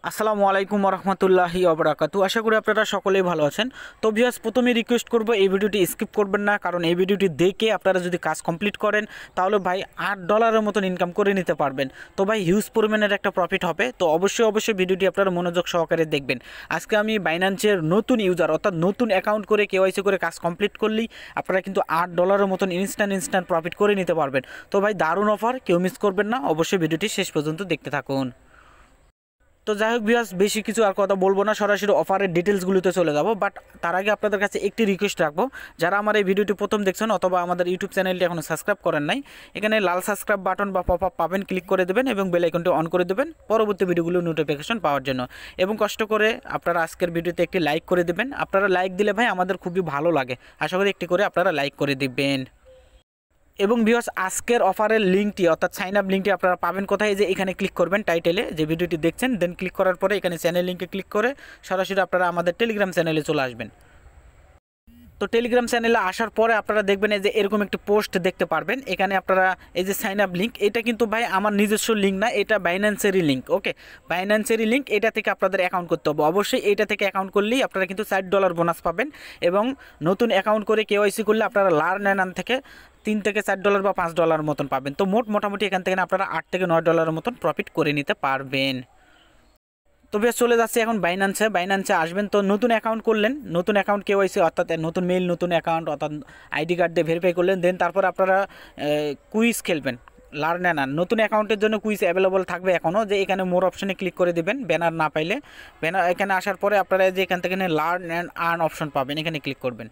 আসসালামু আলাইকুম রহমতুল্লাহি ওবরাকাতু। আশা করি আপনারা সকলেই ভালো আছেন। তো ভিউয়ার্স, প্রথমে রিকোয়েস্ট করব এই ভিডিওটি স্কিপ করবেন না, কারণ এই ভিডিওটি দেখে আপনারা যদি কাজ কমপ্লিট করেন তাহলে ভাই $8 মতন ইনকাম করে নিতে পারবেন। তো ভাই হিউজ পরিমাণের একটা প্রফিট হবে। তো অবশ্যই ভিডিওটি আপনারা মনোযোগ সহকারে দেখবেন। আজকে আমি বাইন্যান্সের নতুন ইউজার অর্থাৎ নতুন অ্যাকাউন্ট করে কেওয়াইসি করে কাজ কমপ্লিট করলেই আপনারা কিন্তু $8 মতন ইনস্ট্যান্ট প্রফিট করে নিতে পারবেন। তো ভাই দারুণ অফার, কেউ মিস করবেন না, অবশ্যই ভিডিওটি শেষ পর্যন্ত দেখতে থাকুন। তো যাই হোক ভিউয়ার্স, বেশি কিছু আর কথা বলবো না, সরাসরি অফারের ডিটেলসগুলোতে চলে যাব। বাট তার আগে আপনাদের কাছে একটি রিকোয়েস্ট রাখবো, যারা আমার এই ভিডিওটি প্রথম দেখছেন অথবা আমাদের ইউটিউব চ্যানেলটি এখনও সাবস্ক্রাইব করেন নাই, এখানে লাল সাবস্ক্রাইব বাটন বা পপ আপ পাবেন, ক্লিক করে দেবেন এবং বেল আইকনটি অন করে দেবেন পরবর্তী ভিডিওগুলো নোটিফিকেশন পাওয়ার জন্য। এবং কষ্ট করে আপনারা আজকের ভিডিওতে একটি লাইক করে দেবেন। আপনারা লাইক দিলে ভাই আমাদের খুবই ভালো লাগে, আশা করি একটি করে আপনারা লাইক করে দেবেন। এবং ভিউয়ার্স, আজকের অফারের লিঙ্কটি অর্থাৎ সাইন আপ লিঙ্কটি আপনারা পাবেন কোথায়? যে এখানে ক্লিক করবেন টাইটেলে যে ভিডিওটি দেখছেন, দেন ক্লিক করার পরে এখানে চ্যানেল লিঙ্কে ক্লিক করে সরাসরি আপনারা আমাদের টেলিগ্রাম চ্যানেলে চলে আসবেন। তো টেলিগ্রাম চ্যানেলে আসার পরে আপনারা দেখবেন এই যে এরকম একটি পোস্ট দেখতে পারবেন। এখানে আপনারা এই যে সাইন আপ লিঙ্ক, এটা কিন্তু ভাই আমার নিজস্ব লিঙ্ক না, এটা বাইন্যান্সেরই লিঙ্ক। ওকে, বাইন্যান্সেরই লিঙ্ক, এটা থেকে আপনাদের অ্যাকাউন্ট করতে হবে। অবশ্যই এটা থেকে অ্যাকাউন্ট করলেই আপনারা কিন্তু $60 বোনাস পাবেন। এবং নতুন অ্যাকাউন্ট করে কেওয়াইসি করলে আপনারা লার্ন অ্যান্ড থেকে $3 থেকে $4 বা $5 মতন পাবেন। তো মোটামুটি এখান থেকে আপনারা $8 থেকে $9 মতন প্রফিট করে নিতে পারবেন। তো বেশ, চলে যাচ্ছে এখন বাইন্যান্সে আসবেন। তো নতুন অ্যাকাউন্ট করলেন, নতুন অ্যাকাউন্ট কেওয়াইসি অর্থাৎ নতুন মেইল, নতুন অ্যাকাউন্ট অর্থাৎ আইডি কার্ড দিয়ে ভেরিফাই করলেন। দেন তারপর আপনারা কুইজ খেলবেন, লার্ন অ্যান্ড নতুন অ্যাকাউন্টের জন্য কুইজ অ্যাভেলেবল থাকবে এখনও। যে এখানে মোর অপশনে ক্লিক করে দেবেন, ব্যানার না পাইলে। ব্যানার এখানে আসার পরে আপনারা যে এখান থেকে লার্ন অ্যান্ড আর্ন অপশন পাবেন, এখানে ক্লিক করবেন।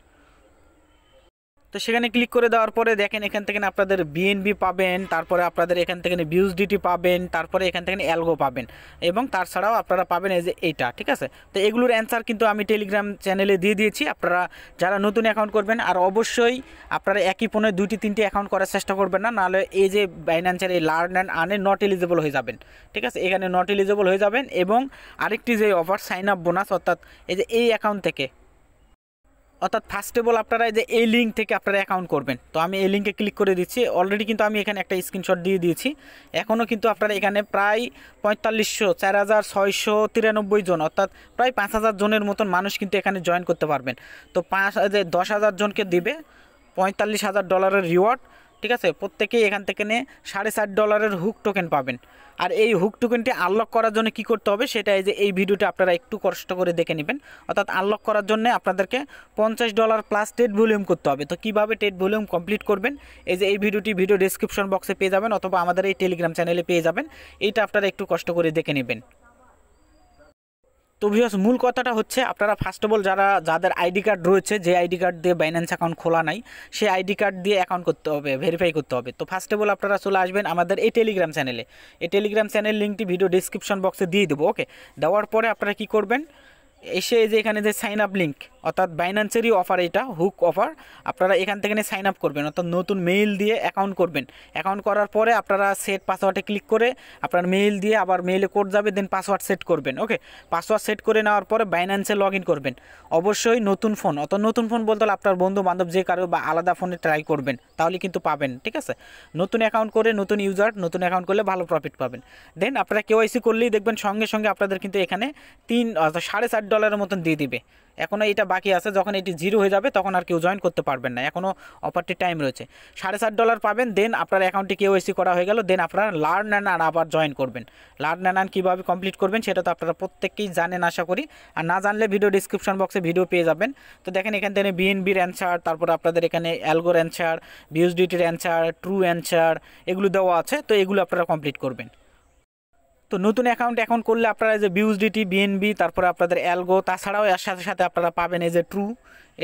তো সেখানে ক্লিক করে দেওয়ার পরে দেখেন এখান থেকে আপনাদের বিএনবি পাবেন, তারপরে আপনাদের এখান থেকে বিউএসডিটি পাবেন, তারপরে এখান থেকে অ্যালগো পাবেন এবং তাছাড়াও আপনারা পাবেন এই যে এইটা, ঠিক আছে। তো এগুলোর অ্যান্সার কিন্তু আমি টেলিগ্রাম চ্যানেলে দিয়ে দিয়েছি। আপনারা যারা নতুন অ্যাকাউন্ট করবেন, আর অবশ্যই আপনারা একই ফোনে 2-3টি অ্যাকাউন্ট করার চেষ্টা করবেন না, নাহলে এই যে বাইন্যান্সের এই লার্ন অ্যান্ড আর্নে নট এলিজিবল হয়ে যাবেন, ঠিক আছে। এখানে নট এলিজিবল হয়ে যাবেন। এবং আরেকটি যে অফার সাইন আপ বোনাস অর্থাৎ এই যে এই অ্যাকাউন্ট থেকে অর্থাৎ ফার্স্ট অফ অল আপনারা যে এই লিঙ্ক থেকে আপনারা অ্যাকাউন্ট করবেন। তো আমি এই লিঙ্কে ক্লিক করে দিচ্ছি, অলরেডি কিন্তু আমি এখানে একটা স্ক্রিনশট দিয়ে দিয়েছি। এখনও কিন্তু আপনারা এখানে প্রায় 4693 জন অর্থাৎ প্রায় 5000 জনের মতন মানুষ কিন্তু এখানে জয়েন করতে পারবেন। তো 10,000 জনকে দিবে $45,000 রিওয়ার্ড, ঠিক আছে। প্রত্যেকেই এখান থেকে নিয়ে $7.5 হুক টোকেন পাবেন। আর এই হুক টোকেনটি আনলক করার জন্য কি করতে হবে সেটা এই যে এই ভিডিওটি আপনারা একটু কষ্ট করে দেখে নেবেন। অর্থাৎ আনলক করার জন্য আপনাদেরকে $50 প্লাস টেড ভলিউম করতে হবে। তো কীভাবে টেড ভলিউম কমপ্লিট করবেন, এই যে এই ভিডিও ডেসক্রিপশন বক্সে পেয়ে যাবেন অথবা আমাদের এই টেলিগ্রাম চ্যানেলে পেয়ে যাবেন। এইটা আপনারা একটু কষ্ট করে দেখে নেবেন। তো ভিউয়ার্স, মূল কথাটা হচ্ছে আপনারা ফার্স্ট অফ অল যাদের আইডি কার্ড রয়েছে, যে আইডি কার্ড দিয়ে বাইন্যান্স অ্যাকাউন্ট খোলা নাই, সেই আইডি কার্ড দিয়ে অ্যাকাউন্ট করতে হবে, ভেরিফাই করতে হবে। তো ফার্স্ট অফ অল আপনারা চলে আসবেন আমাদের এই টেলিগ্রাম চ্যানেলে। এই টেলিগ্রাম চ্যানেল লিঙ্কটি ভিডিও ডিসক্রিপশন বক্সে দিয়ে দেবো। ওকে, দেওয়ার পরে আপনারা কি করবেন, এসে যে এখানে যে সাইন আপ লিঙ্ক অর্থাৎ বাইন্যান্সেরই অফার, এটা হুক অফার, আপনারা এখান থেকে সাইন আপ করবেন অর্থাৎ নতুন মেইল দিয়ে অ্যাকাউন্ট করবেন। অ্যাকাউন্ট করার পরে আপনারা সেট পাসওয়ার্ডে ক্লিক করে আপনার মেইল দিয়ে আবার মেইলে কোড যাবে, দেন পাসওয়ার্ড সেট করবেন। ওকে, পাসওয়ার্ড সেট করে নেওয়ার পরে বাইন্যান্সে লগ ইন করবেন। অবশ্যই নতুন ফোন অর্থাৎ নতুন ফোন বলতে হলে আপনার বন্ধু বান্ধব যে কারো বা আলাদা ফোনে ট্রাই করবেন, তাহলে কিন্তু পাবেন, ঠিক আছে। নতুন অ্যাকাউন্ট করে নতুন ইউজার নতুন অ্যাকাউন্ট করলে ভালো প্রফিট পাবেন। দেন আপনারা কেওয়াইসি করলেই দেখবেন সঙ্গে সঙ্গে আপনাদের কিন্তু এখানে $4.5 মতন দিয়ে দিবে। এখনও এটা বাকি আছে, যখন এটি 0 হয়ে যাবে তখন আর কেউ জয়েন করতে পারবেন না, এখনও অফারটি টাইম রয়েছে। $7.5 পাবেন। দেন আপনার অ্যাকাউন্টটি কেওয়াইসি করা হয়ে গেল। দেন আপনারা লার্ন অ্যান্ড আর্ন আবার জয়েন করবেন। লার্ন অ্যান্ড আর্ন কীভাবে কমপ্লিট করবেন সেটা তো আপনারা প্রত্যেকেই জানেন আশা করি, আর না জানলে ভিডিও ডিসক্রিপশন বক্সে ভিডিও পেয়ে যাবেন। তো দেখেন এখান থেকে বিএনবির অ্যান্সার, তারপর আপনাদের এখানে অ্যালগোর অ্যান্সার, বিউএসডিটির অ্যান্সার, ট্রু অ্যান্সার এগুলো দেওয়া আছে। তো এগুলো আপনারা কমপ্লিট করবেন। তো নতুন অ্যাকাউন্ট এখন করলে আপনারা যে বিউএসডিটি, বিএনবি, তারপরে আপনাদের অ্যালগো, তাছাড়াও এর সাথে সাথে আপনারা পাবেন এই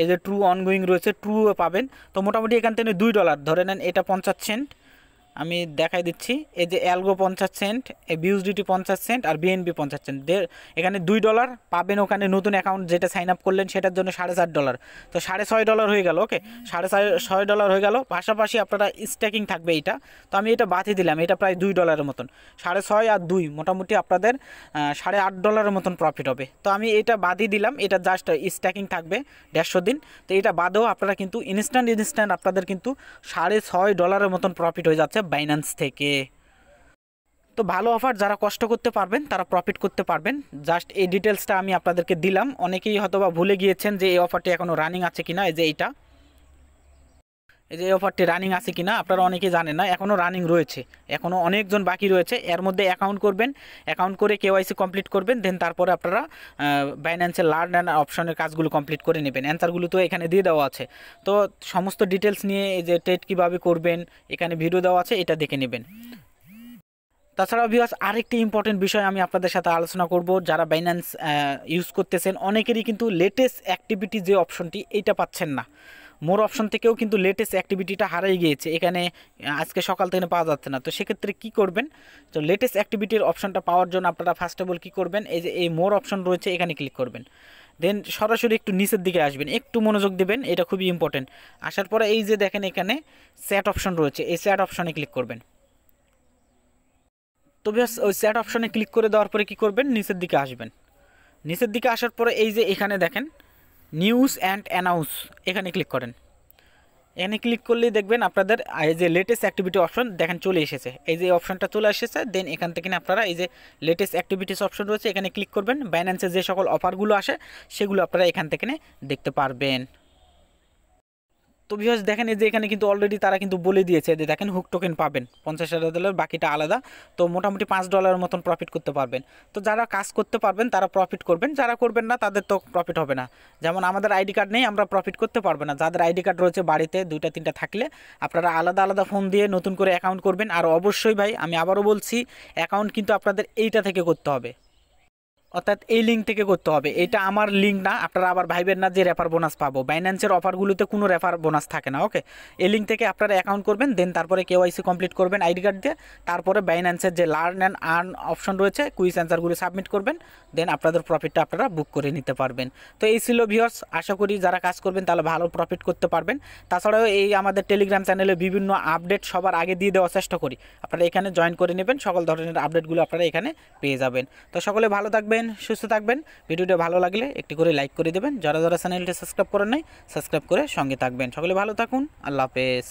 যে ট্রু অনগোয়িং রয়েছে, ট্রুও পাবেন। তো মোটামুটি এখান থেকে $2 ধরে নেন, এটা 50 সেন্ট আমি দেখাই দিচ্ছি। এই যে অ্যালগো 50 সেন্ট, এই বিউএসডিটি 50 সেন্ট আর বিএনবি 50 সেন্ট, এখানে $2 পাবেন। ওখানে নতুন অ্যাকাউন্ট যেটা সাইন আপ করলেন সেটার জন্য $4.5, তো $6.5 হয়ে গেল। ওকে, $6.5 হয়ে গেল। পাশাপাশি আপনারা স্ট্যাকিং থাকবে এইটা, তো আমি এটা বাতিয়ে দিলাম। এটা প্রায় $2 মতন, 6.5 আর 2 মোটামুটি আপনাদের $8.5 মতন প্রফিট হবে। তো আমি এটা বাদই দিলাম, এটা জাস্ট স্ট্যাকিং থাকবে 150 দিন। তো এটা বাদেও আপনারা কিন্তু ইনস্ট্যান্ট আপনাদের কিন্তু $6.5 মতন প্রফিট হয়ে যাচ্ছে বাইন্যান্স থেকে। তো ভালো অফার, যারা কষ্ট করতে পারবেন তারা প্রফিট করতে পারবেন। জাস্ট এই ডিটেলসটা আমি আপনাদেরকে দিলাম। অনেকেই হয়তো বা ভুলে গিয়েছেন যে এই অফারটি এখনও রানিং আছে কিনা। এই যে এই অফারটি রানিং আছে কিনা আপনারা অনেকেই জানেন না, এখনও রানিং রয়েছে, এখনও অনেকজন বাকি রয়েছে। এর মধ্যে অ্যাকাউন্ট করবেন, অ্যাকাউন্ট করে কেওয়াইসি কমপ্লিট করবেন, দেন তারপরে আপনারা বাইন্যান্সের লার্ন অ্যান্ড অপশনের কাজগুলো কমপ্লিট করে নেবেন। অ্যান্সারগুলো তো এখানে দিয়ে দেওয়া আছে। তো সমস্ত ডিটেলস নিয়ে এই যে ট্রেড কীভাবে করবেন এখানে ভিডিও দেওয়া আছে, এটা দেখে নেবেন। তাছাড়া ভিউয়ার্স আরেকটি ইম্পর্টেন্ট বিষয় আমি আপনাদের সাথে আলোচনা করব। যারা বাইন্যান্স ইউজ করতেছেন অনেকেরই কিন্তু লেটেস্ট অ্যাক্টিভিটি যে অপশনটি এইটা পাচ্ছেন না। মোর অপশন থেকেও কিন্তু লেটেস্ট অ্যাক্টিভিটিটা হারিয়ে গিয়েছে, এখানে আজকে সকাল থেকে পাওয়া যাচ্ছে না। তো সেক্ষেত্রে কী করবেন, তো লেটেস্ট অ্যাক্টিভিটির অপশনটা পাওয়ার জন্য আপনারা ফার্স্ট অফ অল কী করবেন, এই যে এই মোর অপশন রয়েছে এখানে ক্লিক করবেন। দেন সরাসরি একটু নিচের দিকে আসবেন, একটু মনোযোগ দেবেন, এটা খুবই ইম্পর্টেন্ট। আসার পরে এই যে দেখেন এখানে চ্যাট অপশন রয়েছে, এই চ্যাট অপশনে ক্লিক করবেন। তো বেশ ওই চ্যাট অপশনে ক্লিক করে দেওয়ার পরে কী করবেন, নিচের দিকে আসবেন। নিচের দিকে আসার পরে এই যে এখানে দেখেন নিউজ অ্যান্ড অ্যানাউন্স, এখানে ক্লিক করেন। এখানে ক্লিক করলেই দেখবেন আপনাদের এই যে লেটেস্ট অ্যাক্টিভিটি অপশন দেখেন চলে এসেছে, এই যে অপশনটা চলে এসেছে। দেন এখান থেকে আপনারা এই যে লেটেস্ট অ্যাক্টিভিটিস অপশন রয়েছে এখানে ক্লিক করবেন। বাইন্যান্সে যে সকল অফারগুলো আসে সেগুলো আপনারা এখান থেকে দেখতে পারবেন। তো ভিউয়ার্স দেখেন এই যে এখানে কিন্তু অলরেডি তারা কিন্তু বলে দিয়েছে যে দেখেন হুক টোকেন পাবেন $50,000, বাকিটা আলাদা। তো মোটামুটি $5 মতন প্রফিট করতে পারবেন। তো যারা কাজ করতে পারবেন তারা প্রফিট করবেন, যারা করবেন না তাদের তো প্রফিট হবে না। যেমন আমাদের আইডি কার্ড নেই, আমরা প্রফিট করতে পারবো না। যাদের আইডি কার্ড রয়েছে বাড়িতে 2টা 3টা থাকলে আপনারা আলাদা আলাদা ফোন দিয়ে নতুন করে অ্যাকাউন্ট করবেন। আর অবশ্যই ভাই আমি আবারও বলছি, অ্যাকাউন্ট কিন্তু আপনাদের এইটা থেকে করতে হবে, অর্থাৎ এই লিঙ্ক থেকে করতে হবে। এটা আমার লিঙ্ক না, আপনারা আবার ভাইবেন না যে রেফার বোনাস পাবো। বাইন্যান্সের অফারগুলোতে কোনো রেফার বোনাস থাকে না। ওকে, এই লিঙ্ক থেকে আপনারা অ্যাকাউন্ট করবেন, দেন তারপরে কেওয়াইসি কমপ্লিট করবেন আইডি কার্ড দিয়ে। তারপরে বাইন্যান্সের যে লার্ন অ্যান্ড আর্ন অপশন রয়েছে কুইজ অ্যান্সারগুলো সাবমিট করবেন, দেন আপনাদের প্রফিটটা আপনারা বুক করে নিতে পারবেন। তো এই ছিল ভিউয়ার্স, আশা করি যারা কাজ করবেন তাহলে ভালো প্রফিট করতে পারবেন। তাছাড়াও এই আমাদের টেলিগ্রাম চ্যানেলে বিভিন্ন আপডেট সবার আগে দিয়ে দেওয়ার চেষ্টা করি, আপনারা এখানে জয়েন করে নেবেন, সকল ধরনের আপডেটগুলো আপনারা এখানে পেয়ে যাবেন। তো সকলে ভালো থাকবেন, সুস্থ থাকবেন। ভিডিওটা ভালো লাগলে একটি করে লাইক করে দেবেন। যারা যারা চ্যানেলটি সাবস্ক্রাইব করেন নাই সাবস্ক্রাইব করে সঙ্গে থাকবেন। সকলে ভালো থাকুন, আল্লাহ হাফেজ।